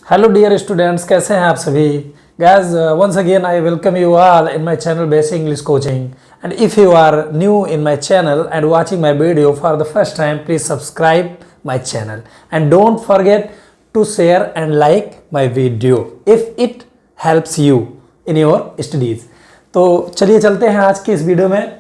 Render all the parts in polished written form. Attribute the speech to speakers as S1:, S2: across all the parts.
S1: Hello dear students, कैसे हैं आप सभी? Guys, once again I welcome you all in my channel Basic English Coaching. And if you are new in my channel and watching my video for the first time, please subscribe my channel and don't forget to share and like my video if it helps you in your studies. तो चलिए चलते हैं आज की इस video में।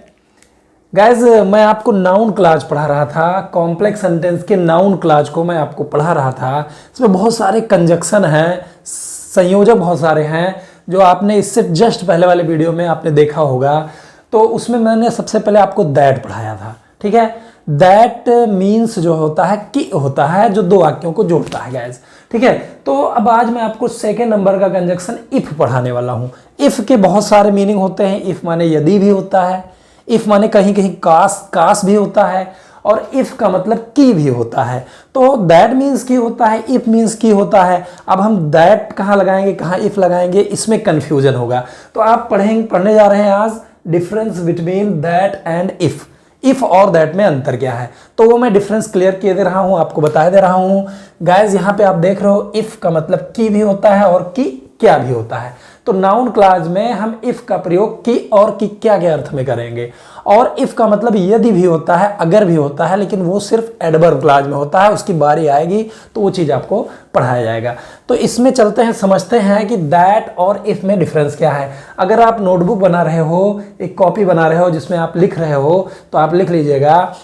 S1: Guys, मैं आपको नाउन क्लाज पढ़ा रहा था, कॉम्प्लेक्स सेंटेंस के नाउन क्लाज को मैं आपको पढ़ा रहा था। इसमें बहुत सारे कंजक्शन हैं, संयोजक बहुत सारे हैं जो आपने इससे जस्ट पहले वाले वीडियो में आपने देखा होगा। तो उसमें मैंने सबसे पहले आपको दैट पढ़ाया था, ठीक है। दैट मीन्स जो होता है कि होता है जो दो वाक्यों को जोड़ता है गाइज, ठीक है। तो अब आज मैं आपको सेकेंड नंबर का कंजक्शन इफ पढ़ाने वाला हूँ। इफ के बहुत सारे मीनिंग होते हैं। इफ माने यदि भी होता है, इफ माने कहीं कहीं कास भी होता है, और इफ का मतलब की भी होता है। तो दैट मीन्स की होता है, इफ मीन्स की होता है। अब हम दैट कहाँ लगाएंगे, कहाँ इफ लगाएंगे, इसमें कंफ्यूजन होगा। तो आप पढ़ने जा रहे हैं आज difference between that and if. If और दैट में अंतर क्या है, तो वो मैं डिफरेंस क्लियर किए दे रहा हूं, आपको बता दे रहा हूं। गाइज, यहाँ पे आप देख रहे हो इफ का मतलब की भी होता है और की क्या भी होता है। तो नाउन क्लाज में हम इफ का प्रयोग की और की क्या के अर्थ में करेंगे। और इफ का मतलब यदि भी होता है, अगर भी होता है, लेकिन वो सिर्फ एडवर्ब क्लाज में होता है। उसकी बारी आएगी तो वो चीज आपको पढ़ाया जाएगा। तो इसमें चलते हैं, समझते हैं कि दैट और इफ में डिफरेंस क्या है। अगर आप नोटबुक बना रहे हो, एक कॉपी बना रहे हो जिसमें आप लिख रहे हो, तो आप लिख लीजिएगा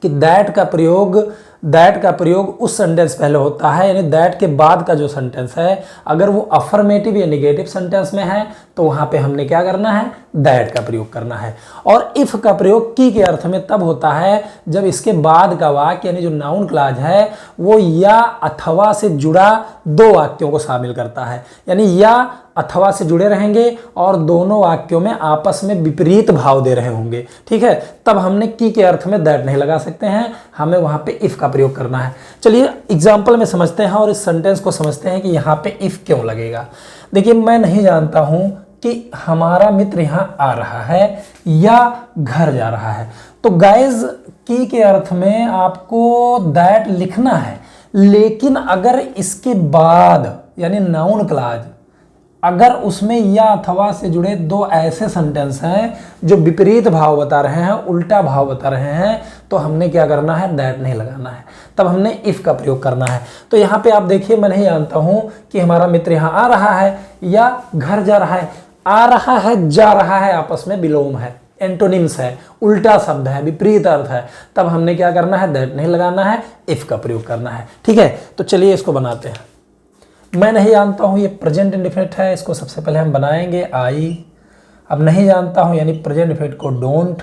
S1: कि दैट का प्रयोग उस सेंटेंस पहले होता है, यानी दैट के बाद का जो सेंटेंस है, अगर वो अफर्मेटिव या नेगेटिव सेंटेंस में है तो वहां पे हमने क्या करना है, दैट का प्रयोग करना है। और इफ का प्रयोग की के अर्थ में तब होता है जब इसके बाद का वाक्य यानी जो नाउन क्लाज है वो या अथवा से जुड़ा दो वाक्यों को शामिल करता है। यानी या अथवा से जुड़े रहेंगे और दोनों वाक्यों में आपस में विपरीत भाव दे रहे होंगे, ठीक है। तब हमने की के अर्थ में दैट नहीं लगा सकते हैं, हमें वहां पे इफ का प्रयोग करना है। चलिए एग्जाम्पल में समझते हैं और इस सेंटेंस को समझते हैं कि यहाँ पे इफ क्यों लगेगा। देखिए, मैं नहीं जानता हूं कि हमारा मित्र यहाँ आ रहा है या घर जा रहा है। तो गाइज, की के अर्थ में आपको दैट लिखना है, लेकिन अगर इसके बाद यानी नाउन क्लाज अगर उसमें या अथवा से जुड़े दो ऐसे सेंटेंस हैं जो विपरीत भाव बता रहे हैं, उल्टा भाव बता रहे हैं, तो हमने क्या करना है, दैट नहीं लगाना है, तब हमने इफ का प्रयोग करना है। तो यहाँ पे आप देखिए, मैं नहीं जानता हूं कि हमारा मित्र यहाँ आ रहा है या घर जा रहा है। आ रहा है, जा रहा है, आपस में विलोम है, एंटोनिम्स है, उल्टा शब्द है, विपरीत अर्थ है। तब हमने क्या करना है, दैट नहीं लगाना है, इफ का प्रयोग करना है, ठीक है। तो चलिए इसको बनाते हैं। मैं नहीं जानता हूं, ये प्रेजेंट इंडेफिनिट है, इसको सबसे पहले हम बनाएंगे आई। अब नहीं जानता हूं यानी प्रेजेंट इंडेफिनिट को डोंट,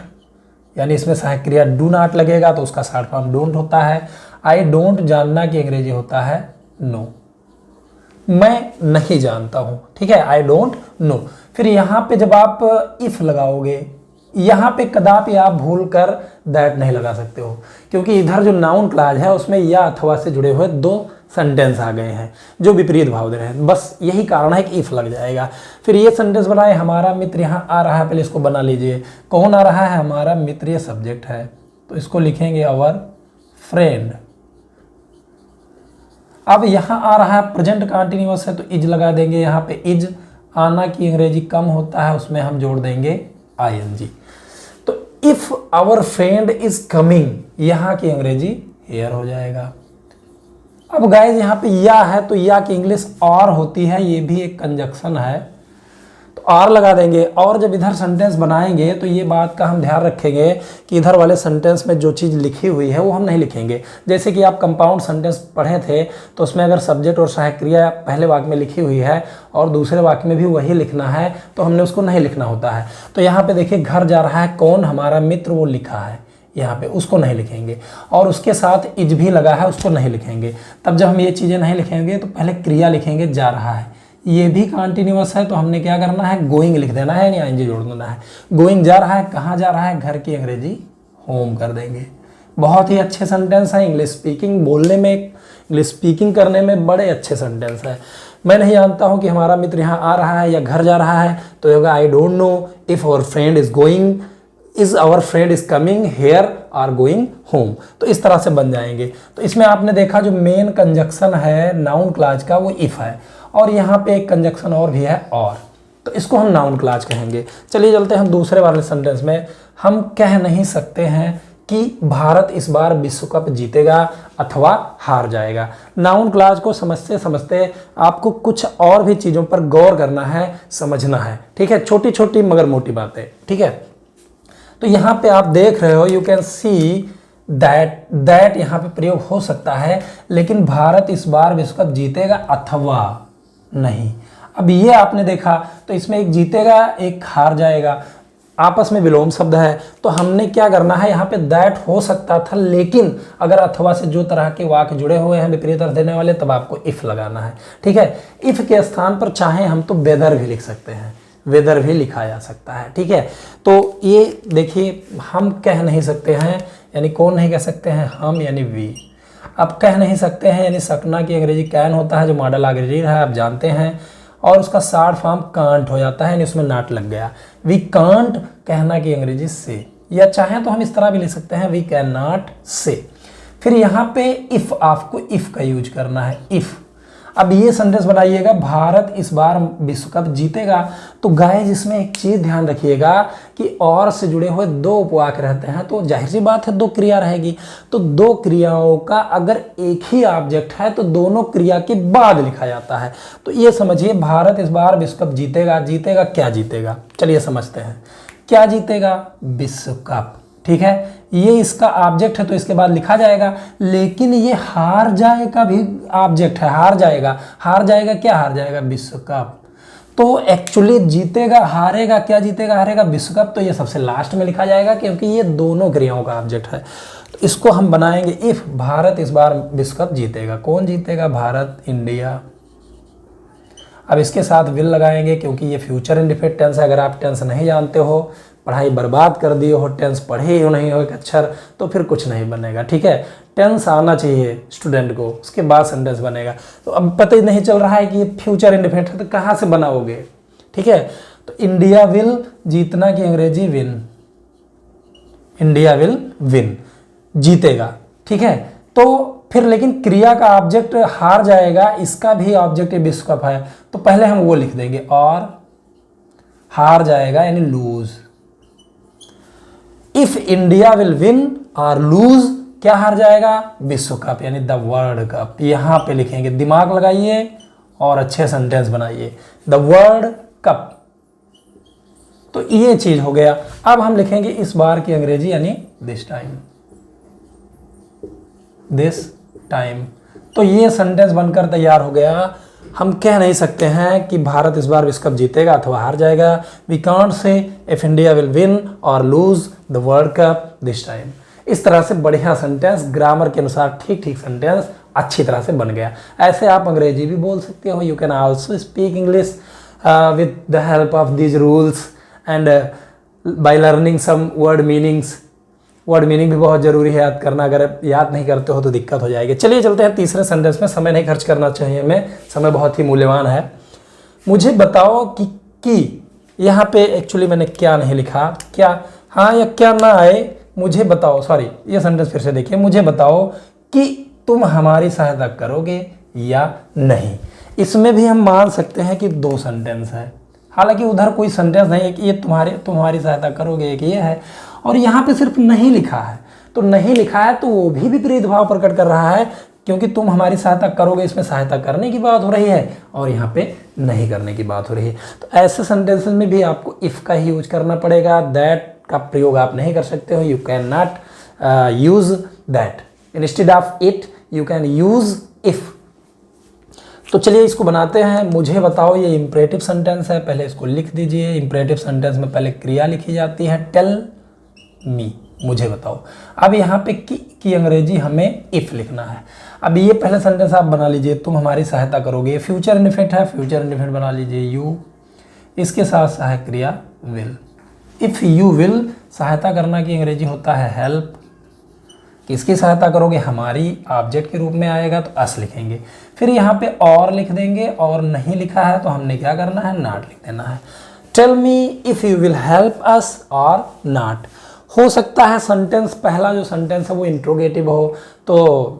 S1: यानी इसमें सहायक क्रिया डू नॉट लगेगा तो उसका शॉर्ट फॉर्म डोंट होता है। आई डोंट जानना की अंग्रेजी होता है नो। मैं नहीं जानता हूं, ठीक है, आई डोंट नो। फिर यहां पे जब आप इफ लगाओगे, यहां पे कदापि आप भूल कर दैट नहीं लगा सकते हो, क्योंकि इधर जो नाउन क्लाज है उसमें या अथवा से जुड़े हुए दो सेंटेंस आ गए हैं जो विपरीत भाव दे रहे हैं। बस यही कारण है कि इफ लग जाएगा। फिर ये सेंटेंस बनाए, हमारा मित्र यहाँ आ रहा है, पहले इसको बना लीजिए। कौन आ रहा है, हमारा मित्र, ये सब्जेक्ट है, तो इसको लिखेंगे अवर फ्रेंड। अब यहाँ आ रहा है, प्रेजेंट कंटिन्यूअस है तो इज लगा देंगे, यहाँ पे इज। आना की अंग्रेजी कम होता है, उसमें हम जोड़ देंगे आईएनजी। तो if our friend is coming, यहाँ की अंग्रेजी हियर हो जाएगा। अब गाइज, यहाँ पे या है तो या की इंग्लिश और होती है, ये भी एक कंजक्शन है, तो और लगा देंगे। और जब इधर सेंटेंस बनाएंगे तो ये बात का हम ध्यान रखेंगे कि इधर वाले सेंटेंस में जो चीज़ लिखी हुई है वो हम नहीं लिखेंगे। जैसे कि आप कंपाउंड सेंटेंस पढ़े थे तो उसमें अगर सब्जेक्ट और सहायक क्रिया पहले वाक्य में लिखी हुई है और दूसरे वाक्य में भी वही लिखना है तो हमने उसको नहीं लिखना होता है। तो यहाँ पे देखिए, घर जा रहा है, कौन, हमारा मित्र, वो लिखा है यहाँ पे, उसको नहीं लिखेंगे। और उसके साथ इज भी लगा है, उसको नहीं लिखेंगे। तब जब हम ये चीज़ें नहीं लिखेंगे तो पहले क्रिया लिखेंगे, जा रहा है, ये भी कंटिन्यूअस है तो हमने क्या करना है, गोइंग लिख देना है, यानी आईएनजी जोड़ देना है। गोइंग जा रहा है, कहाँ जा रहा है, घर की अंग्रेजी होम कर देंगे। बहुत ही अच्छे सेंटेंस है, इंग्लिश स्पीकिंग बोलने में, इंग्लिश स्पीकिंग करने में बड़े अच्छे सेंटेंस है। मैं नहीं जानता हूँ कि हमारा मित्र यहाँ आ रहा है या घर जा रहा है, तो होगा I don't know if our friend is going is our friend is coming here or going home. तो इस तरह से बन जाएंगे। तो इसमें आपने देखा जो मेन कंजक्शन है नाउन क्लॉज का वो इफ है, और यहाँ पे एक कंजक्शन और भी है और, तो इसको हम नाउन क्लॉज कहेंगे। चलिए चलते हैं हम दूसरे वाले सेंटेंस में। हम कह नहीं सकते हैं कि भारत इस बार विश्व कप जीतेगा अथवा हार जाएगा। नाउन क्लॉज को समझते समझते आपको कुछ और भी चीज़ों पर गौर करना है, समझना है, ठीक है, छोटी छोटी मगर मोटी बातें, ठीक है। तो यहाँ पे आप देख रहे हो, यू कैन सी दैट यहाँ पे प्रयोग हो सकता है, लेकिन भारत इस बार विश्व कप जीतेगा अथवा नहीं। अब ये आपने देखा तो इसमें एक जीतेगा एक हार जाएगा, आपस में विलोम शब्द है। तो हमने क्या करना है, यहाँ पे दैट हो सकता था, लेकिन अगर अथवा से जो तरह के वाक्य जुड़े हुए हैं विपरीत अर्थ देने वाले, तब आपको इफ लगाना है, ठीक है। इफ के स्थान पर चाहे हम तो वेदर भी लिख सकते हैं, वेदर भी लिखा जा सकता है, ठीक है। तो ये देखिए, हम कह नहीं सकते हैं यानी कौन नहीं कह सकते हैं, हम यानी वी। अब कह नहीं सकते हैं यानी सकना की अंग्रेजी कैन होता है, जो मॉडल अंग्रेजी है आप जानते हैं, और उसका शॉर्ट फॉर्म कांट हो जाता है, यानी उसमें नॉट लग गया। वी कांट कहना की अंग्रेजी से, या चाहें तो हम इस तरह भी लिख सकते हैं वी कैन नॉट से। फिर यहाँ पे इफ, आपको इफ का यूज करना है, इफ। अब ये सेंटेंस बनाइएगा, भारत इस बार विश्व कप जीतेगा। तो गाइस इसमें एक चीज ध्यान रखिएगा कि और से जुड़े हुए दो उपवाक्य रहते हैं, तो जाहिर सी बात है दो क्रिया रहेगी। तो दो क्रियाओं का अगर एक ही ऑब्जेक्ट है तो दोनों क्रिया के बाद लिखा जाता है। तो ये समझिए, भारत इस बार विश्व कप जीतेगा। जीतेगा क्या जीतेगा, चलिए समझते हैं। क्या जीतेगा, विश्व कप, ठीक है। ये इसका ऑब्जेक्ट है तो इसके बाद लिखा जाएगा, लेकिन ये हार जाएगा भी ऑब्जेक्ट है, हार जाएगा। हार जाएगा क्या, हार जाएगा विश्व कप। तो एक्चुअली जीतेगा हारेगा, क्या जीतेगा हारेगा, विश्व कप। तो ये सबसे लास्ट में लिखा जाएगा क्योंकि ये दोनों क्रियाओं का ऑब्जेक्ट है। तो इसको हम बनाएंगे इफ भारत इस बार विश्व कप जीतेगा। कौन जीतेगा, भारत, इंडिया। अब इसके साथ विल लगाएंगे क्योंकि ये फ्यूचर इंडेफिनिट टेंस है। अगर आप टेंस नहीं जानते हो, पढ़ाई बर्बाद कर दिए हो, टेंस पढ़े ही नहीं हो एक अक्षर, तो फिर कुछ नहीं बनेगा, ठीक है। टेंस आना चाहिए स्टूडेंट को, उसके बाद सेंटेंस बनेगा। तो अब पता ही नहीं चल रहा है कि ये फ्यूचर इंडेफिनिट है, तो कहाँ से बनाओगे, ठीक है। तो इंडिया विल, जीतना की अंग्रेजी विन, इंडिया विल विन, जीतेगा, ठीक है। तो फिर लेकिन क्रिया का ऑब्जेक्ट हार जाएगा, इसका भी ऑब्जेक्ट विश्व कप है, तो पहले हम वो लिख देंगे, और हार जाएगा यानी lose. If India will win और लूज, क्या हार जाएगा, विश्व कप यानी द वर्ल्ड कप। यहां पे लिखेंगे, दिमाग लगाइए और अच्छे सेंटेंस बनाइए, द वर्ल्ड कप। तो ये चीज हो गया। अब हम लिखेंगे इस बार की अंग्रेजी यानी दिस टाइम, दिस टाइम। तो ये सेंटेंस बनकर तैयार हो गया। हम कह नहीं सकते हैं कि भारत इस बार विश्व कप जीतेगा अथवा हार जाएगा। We can't say if India will win और lose the world cup this time. इस तरह से बढ़िया सेंटेंस, ग्रामर के अनुसार ठीक ठीक सेंटेंस अच्छी तरह से बन गया। ऐसे आप अंग्रेजी भी बोल सकते हो। You can also speak English with the help of these rules and by learning some word meanings. Word meaning भी बहुत जरूरी है याद करना, अगर याद नहीं करते हो तो दिक्कत हो जाएगी। चलिए चलते हैं तीसरे सेंटेंस में। समय नहीं खर्च करना चाहिए हमें, समय बहुत ही मूल्यवान है। मुझे बताओ कि यहाँ पे एक्चुअली मैंने क्या नहीं लिखा, क्या हाँ या क्या ना आए, मुझे बताओ, सॉरी ये सेंटेंस फिर से देखिए, मुझे बताओ कि तुम हमारी सहायता करोगे या नहीं। इसमें भी हम मान सकते हैं कि दो सेंटेंस है, हालांकि उधर कोई सेंटेंस नहीं है कि ये तुम्हारी सहायता करोगे, एक ये है, और यहाँ पे सिर्फ नहीं लिखा है। तो नहीं लिखा है तो वो भी विपरीत भाव प्रकट कर रहा है, क्योंकि तुम हमारी सहायता करोगे, इसमें सहायता करने की बात हो रही है और यहाँ पे नहीं करने की बात हो रही है। तो ऐसे सेंटेंसेस में भी आपको इफ का ही यूज करना पड़ेगा, दैट का प्रयोग आप नहीं कर सकते हो। You can not use that, instead of it you can use if. तो चलिए इसको बनाते हैं। मुझे बताओ, ये इंपरेटिव सेंटेंस है, पहले इसको लिख दीजिए। इंपरेटिव सेंटेंस में पहले क्रिया लिखी जाती है, टेल मी, मुझे बताओ। अब यहाँ पे की अंग्रेजी हमें इफ लिखना है। अब ये पहले सेंटेंस आप बना लीजिए, तुम हमारी सहायता करोगे। फ्यूचर इंडेफिनिट है, फ्यूचर इंडेफिनिट बना लीजिए यू, इसके साथ सहायक क्रिया विल। इफ यू विल, सहायता करना की अंग्रेजी होता है हेल्प। किसकी सहायता करोगे, हमारी, ऑब्जेक्ट के रूप में आएगा तो अस लिखेंगे। फिर यहाँ पे और लिख देंगे, और नहीं लिखा है तो हमने क्या करना है, नॉट लिख देना है। Tell me if you will help us और नॉट। हो सकता है सेंटेंस पहला जो सेंटेंस है वो इंट्रोगेटिव हो, तो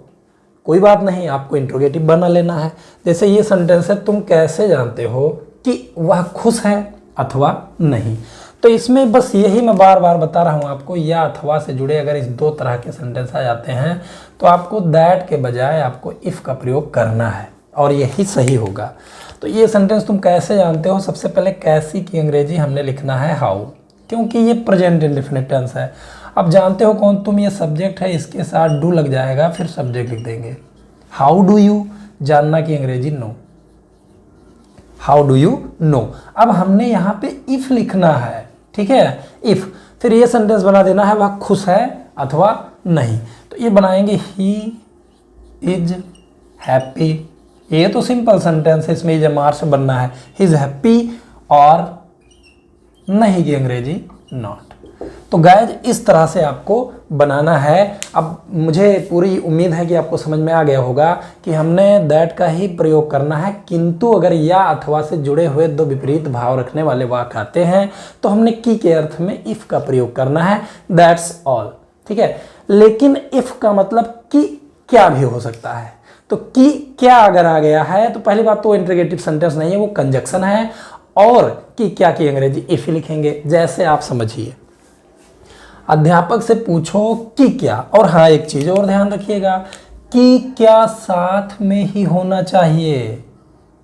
S1: कोई बात नहीं, आपको इंट्रोगेटिव बना लेना है। जैसे ये सेंटेंस है, तुम कैसे जानते हो कि वह खुश है अथवा नहीं। तो इसमें बस यही मैं बार बार बता रहा हूँ आपको, या अथवा से जुड़े अगर इस दो तरह के सेंटेंस आ जाते हैं तो आपको दैट के बजाय आपको इफ़ का प्रयोग करना है और यही सही होगा। तो ये सेंटेंस तुम कैसे जानते हो, सबसे पहले कैसी की अंग्रेजी हमने लिखना है हाउ, क्योंकि ये प्रेजेंट इंडेफिनिट टेंस है। अब जानते हो कौन तुम, ये सब्जेक्ट है, इसके साथ डू लग जाएगा, फिर सब्जेक्ट लिख देंगे। हाउ डू यू, जानना की अंग्रेजी know, how do you know. अब हमने यहाँ पे इफ लिखना है, ठीक है, इफ, फिर ये सेंटेंस बना देना है वह खुश है अथवा नहीं। तो ये बनाएंगे ही इज हैप्पी, ये तो सिंपल सेंटेंस है, इसमें जमार से बनना है ही इज हैप्पी, और नहीं की अंग्रेजी नॉट। तो गाइज इस तरह से आपको बनाना है। अब मुझे पूरी उम्मीद है कि आपको समझ में आ गया होगा कि हमने दैट का ही प्रयोग करना है, किंतु अगर या अथवा से जुड़े हुए दो विपरीत भाव रखने वाले वाक्य आते हैं तो हमने की के अर्थ में इफ का प्रयोग करना है, दैट्स ऑल, ठीक है। लेकिन इफ का मतलब कि क्या भी हो सकता है, तो कि क्या अगर आ गया है तो पहली बात तो इंट्रोगेटिव सेंटेंस नहीं है, वो कंजक्शन है, और कि क्या की अंग्रेजी इफ ही लिखेंगे। जैसे आप समझिए, अध्यापक से पूछो कि क्या, और हाँ एक चीज और ध्यान रखिएगा, कि क्या साथ में ही होना चाहिए,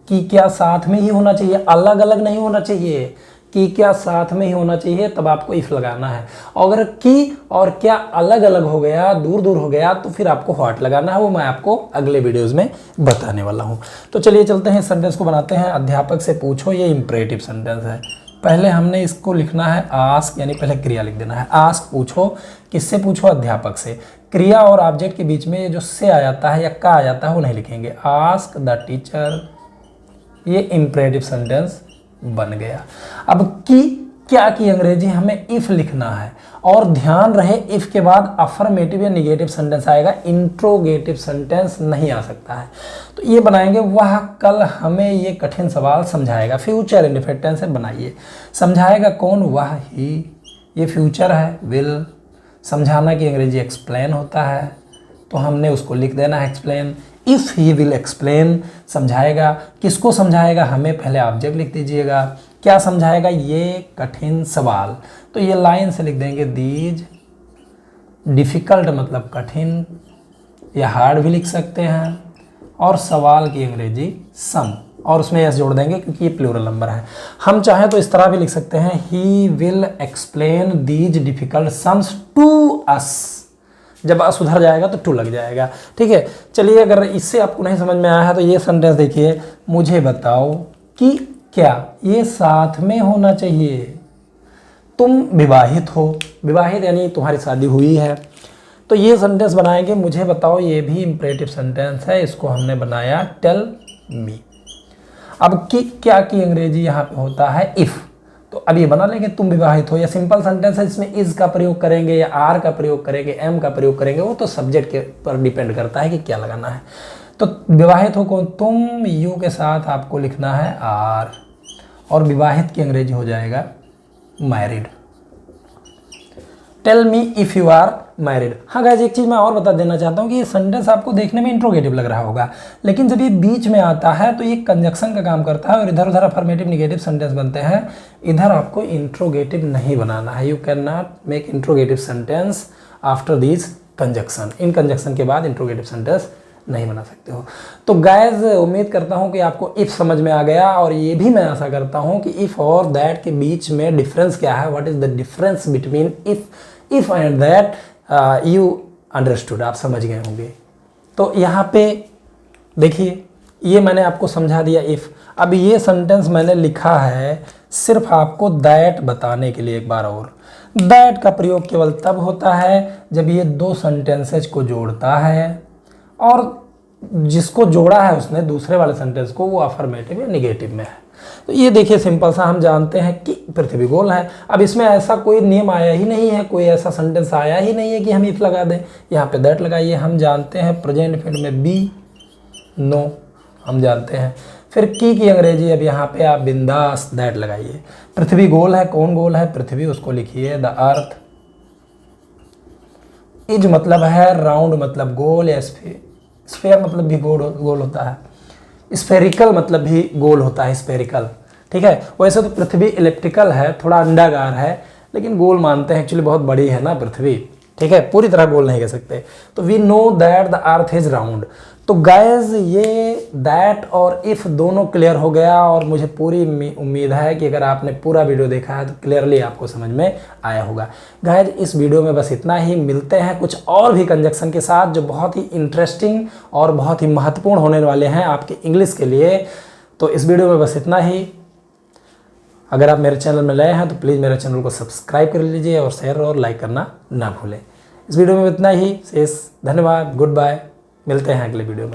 S1: कि क्या साथ में ही होना चाहिए, अलग अलग नहीं होना चाहिए, कि क्या साथ में ही होना चाहिए, तब आपको इफ लगाना है। अगर कि और क्या अलग अलग हो गया, दूर दूर हो गया, तो फिर आपको व्हाट लगाना है, वो मैं आपको अगले वीडियोस में बताने वाला हूँ। तो चलिए चलते हैं, सेंटेंस को बनाते हैं। अध्यापक से पूछो, ये इंपरेटिव सेंटेंस है। पहले हमने इसको लिखना है आस्क, यानी पहले क्रिया लिख देना है। आस्क पूछो, किससे पूछो, अध्यापक से। क्रिया और ऑब्जेक्ट के बीच में जो से आ जाता है या का आ जाता है वो नहीं लिखेंगे। आस्क द टीचर, ये इंपरेटिव सेंटेंस बन गया। अब की क्या की अंग्रेजी हमें इफ लिखना है, और ध्यान रहे इफ के बाद अफर्मेटिव या निगेटिव सेंटेंस आएगा, इंट्रोगेटिव सेंटेंस नहीं आ सकता है। तो ये बनाएंगे, वह कल हमें ये कठिन सवाल समझाएगा। फ्यूचर इंडेफिनिट टेंस है, बनाइए। समझाएगा कौन, वह ही, ये फ्यूचर है। विल, समझाना की अंग्रेजी एक्सप्लेन होता है, तो हमने उसको लिख देना है explain. If he will explain, समझाएगा, किसको समझाएगा, हमें पहले ऑब्जेक्ट लिख दीजिएगा। क्या समझाएगा, ये कठिन सवाल, तो ये लाइन से लिख देंगे दीज डिफ़िकल्ट, मतलब कठिन, या हार्ड भी लिख सकते हैं। और सवाल की अंग्रेजी सम, और उसमें एस जोड़ देंगे क्योंकि ये प्लूरल नंबर है। हम चाहें तो इस तरह भी लिख सकते हैं, he will explain these difficult sums to us. जब अस उधर जाएगा तो टू लग जाएगा, ठीक है। चलिए, अगर इससे आपको नहीं समझ में आया है तो ये सेंटेंस देखिए, मुझे बताओ कि क्या ये साथ में होना चाहिए। तुम विवाहित हो, विवाहित यानी तुम्हारी शादी हुई है, तो ये सेंटेंस बनाएंगे, मुझे बताओ, ये भी इंपरेटिव सेंटेंस है, इसको हमने बनाया टेल मी। अब कि क्या की अंग्रेजी यहाँ पे होता है इफ, तो अब ये बना लेंगे, तुम विवाहित हो, या सिंपल सेंटेंस है, इसमें इज का प्रयोग करेंगे या आर का प्रयोग करेंगे, एम का प्रयोग करेंगे, वो तो सब्जेक्ट के पर डिपेंड करता है कि क्या लगाना है। तो विवाहित हो कौन, तुम, यू के साथ आपको लिखना है आर, और विवाहित की अंग्रेजी हो जाएगा married. Tell me if you are married. हाँ गाइस, एक चीज़ मैं और बता देना चाहता हूँ कि ये सेंटेंस आपको देखने में इंट्रोगेटिव लग रहा होगा, लेकिन जब ये बीच में आता है तो ये कंजक्शन का काम करता है और इधर उधर अफर्मेटिव निगेटिव सेंटेंस बनते हैं। इधर आपको इंट्रोगेटिव नहीं बनाना है, you can not make interrogative sentence after this conjunction. In conjunction के बाद इंट्रोगेटिव सेंटेंस नहीं बना सकते हो। तो गाइस, उम्मीद करता हूँ कि आपको इफ़ समझ में आ गया, और ये भी मैं आशा करता हूँ कि इफ़ और दैट के बीच में डिफरेंस क्या है, what is the difference between if and that, you understood, आप समझ गए होंगे। तो यहाँ पे देखिए, ये मैंने आपको समझा दिया इफ़। अब ये सेंटेंस मैंने लिखा है सिर्फ आपको दैट बताने के लिए। एक बार और, दैट का प्रयोग केवल तब होता है जब ये दो सेंटेंसेज को जोड़ता है, और जिसको जोड़ा है उसने दूसरे वाले सेंटेंस को, वो अफर्मेटिव या निगेटिव में है। तो ये देखिए, सिंपल सा, हम जानते हैं कि पृथ्वी गोल है। अब इसमें ऐसा कोई नियम आया ही नहीं है, कोई ऐसा सेंटेंस आया ही नहीं है कि हम इफ लगा दें। यहाँ पे दैट लगाइए। हम जानते हैं प्रेजेंट इंडेफिनिट में बी, नो, हम जानते हैं। फिर की अंग्रेजी, अब यहाँ पे आप बिंदास दैट लगाइए। पृथ्वी गोल है, कौन गोल है, पृथ्वी, उसको लिखिए द अर्थ। इज मतलब है राउंड मतलब गोल या स्फेयर मतलब भी गोल होता है, स्फेरिकल मतलब भी गोल होता है, स्फेरिकल। ठीक है, वैसे तो पृथ्वी इलिप्टिकल है, थोड़ा अंडाकार है, लेकिन गोल मानते हैं, एक्चुअली बहुत बड़ी है ना पृथ्वी। ठीक है, पूरी तरह गोल नहीं कह सकते। तो we know that the earth is round. तो गाइज ये दैट और इफ दोनों क्लियर हो गया, और मुझे पूरी उम्मीद है कि अगर आपने पूरा वीडियो देखा है तो क्लियरली आपको समझ में आया होगा। गाइज इस वीडियो में बस इतना ही, मिलते हैं कुछ और भी कंजक्शन के साथ जो बहुत ही इंटरेस्टिंग और बहुत ही महत्वपूर्ण होने वाले हैं आपके इंग्लिश के लिए। तो इस वीडियो में बस इतना ही। अगर आप मेरे चैनल में नए हैं तो प्लीज़ मेरे चैनल को सब्सक्राइब कर लीजिए और शेयर और लाइक करना ना भूलें। इस वीडियो में इतना ही, शेष धन्यवाद, गुड बाय, मिलते हैं अगले वीडियो में।